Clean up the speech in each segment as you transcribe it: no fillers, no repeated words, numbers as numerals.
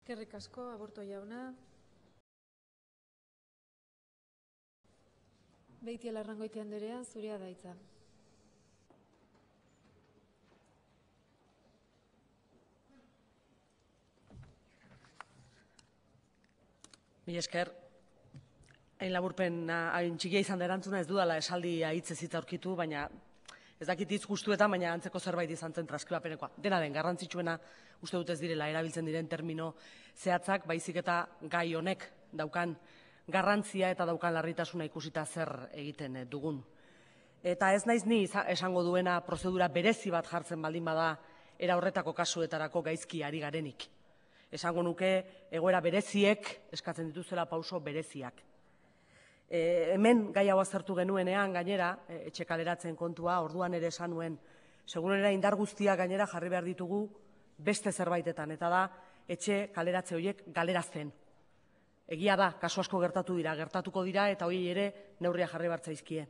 Eskerrik asko, Aburto jauna. Beitialarrangoitia andrea, zurea da hitza. Mila esker, hain laburpen, hain txikia izan da erantzuna, ez dudala esaldi hitzez hitz aurkitu, baina ez dakit hitz gustuetan, baina antzeko zerbait izan zen transkribapenekoa. Dena den, garrantzitsuena uste dut ez direla erabiltzen diren termino zehatzak, baizik eta gai honek daukan garrantzia eta daukan larritasuna ikusita zer egiten dugun. Eta ez naiz ni esango duena prozedura berezi bat jartzen baldin bada era horretako kasuetarako gaizki ari garenik. Esango nuke egoera bereziek eskatzen dituzela pauso bereziak. Hemen gai hau aztertu genuenean gainera, etxe kaleratzen kontua, orduan ere esan nuen, segurenera indar guztia gainera jarri behar ditugu beste zerbaitetan, eta da etxe kaleratze horiek galerazten. Egia da, kasu asko gertatuko dira, eta hori ere neurria jarri behar zaizkie.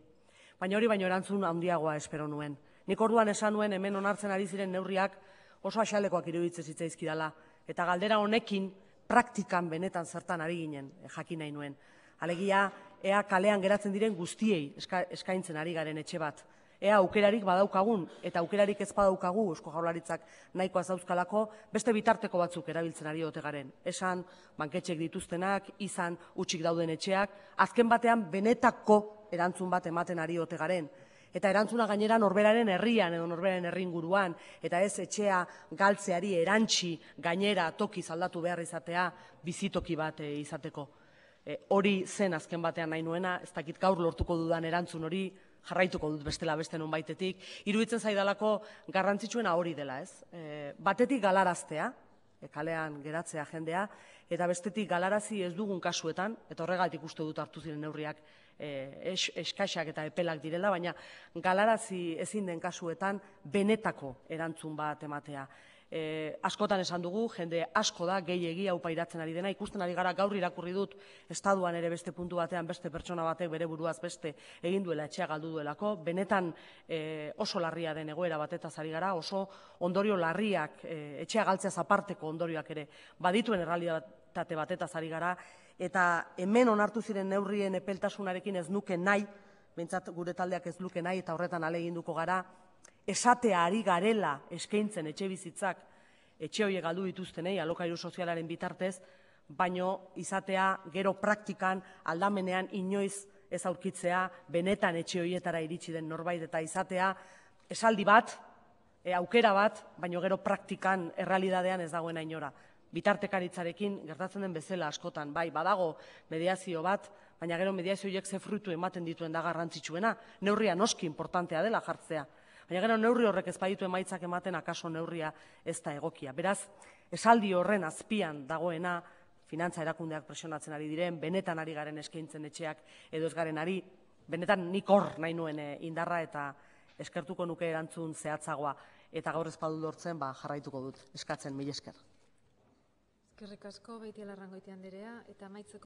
Baina hori baino erantzun handiagoa espero nuen. Nik orduan esan nuen hemen onartzen ari ziren neurriak oso axalekoak iruditzen zitzaizkidala, eta galdera honekin praktikan benetan zertan ari ginen jakin nahi nuen. Alegia, ea kalean geratzen diren guztiei eskaintzen ari garen etxe bat. Ea aukerarik badaukagun, eta aukerarik ez badaukagu Eusko Jaurlaritzak nahikoa zauzkalako, beste bitarteko batzuk erabiltzen ari ote garen. Esan, banketxek dituztenak, izan utxik dauden etxeak, azken batean benetako erantzun bat ematen ari ote garen. Eta erantzuna gainera norberaren herrian edo norberaren herringuruan, eta ez etxea galtzeari erantsi gainera tokiz aldatu behar izatea, bizitoki bat izateko. Hori zen azken batean nahi nuena, ez dakit gaur lortuko dudan erantzun hori, jarraituko dut bestela beste nonbaitetik. Iruditzen zaidalako garrantzitsuena hori dela, ez? Batetik galaraztea, kalean geratzea jendea, eta bestetik galarazi ez dugun kasuetan, eta horregatik uste dut hartu ziren neurriak eskaxak eta epelak direla, baina galarazi ezin den kasuetan benetako erantzun bat ematea. Askotan esan dugu, jende asko da, gehiegi hau pairatzen ari dena, ikusten ari gara gaur irakurri dut, estatuan ere beste puntu batean beste pertsona batek bere buruaz beste egin duela etxea galdu duelako, benetan oso larria den egoera batetaz ari gara, oso ondorio larriak, etxea galtzeaz aparteko ondorioak ere badituen errealitate batetaz ari gara, eta hemen onartu ziren neurrien epeltasunarekin ez nuke nahi, behintzat gure taldeak ez luke nahi, eta horretan ahaleginduko gara, esatea ari garela eskaintzen etxe bizitzak, etxe horiek galdu dituztenei alokairu sozialaren bitartez, baino izatea gero praktikan aldamenean inoiz ez aurkitzea benetan etxe horietara iritsi den norbait, eta izatea esaldi bat, aukera bat, baino gero praktikan errealidadean ez dagoena inora. Bitartekaritzarekin gertatzen den bezala askotan, bai, badago mediazio bat, baina gero mediazio horiek ze fruitu ematen dituen da garrantzitsuena, neurria noski importantea dela jartzea. Baina gero neurri horrek ez baditu emaitzak ematen, akaso neurria ez da egokia. Beraz, esaldi horren azpian dagoena, finantza erakundeak presionatzen ari diren, benetan ari garen eskaintzen etxeak edo ez garen ari, benetan nik hor nahi nuen indarra eta eskertuko nuke erantzun zehatzagoa. Eta gaur ez badu lortzen, jarraituko dut, eskatzen, mila esker. Eskerrik asko, Beitialarrangoitia andrea, eta amaitzeko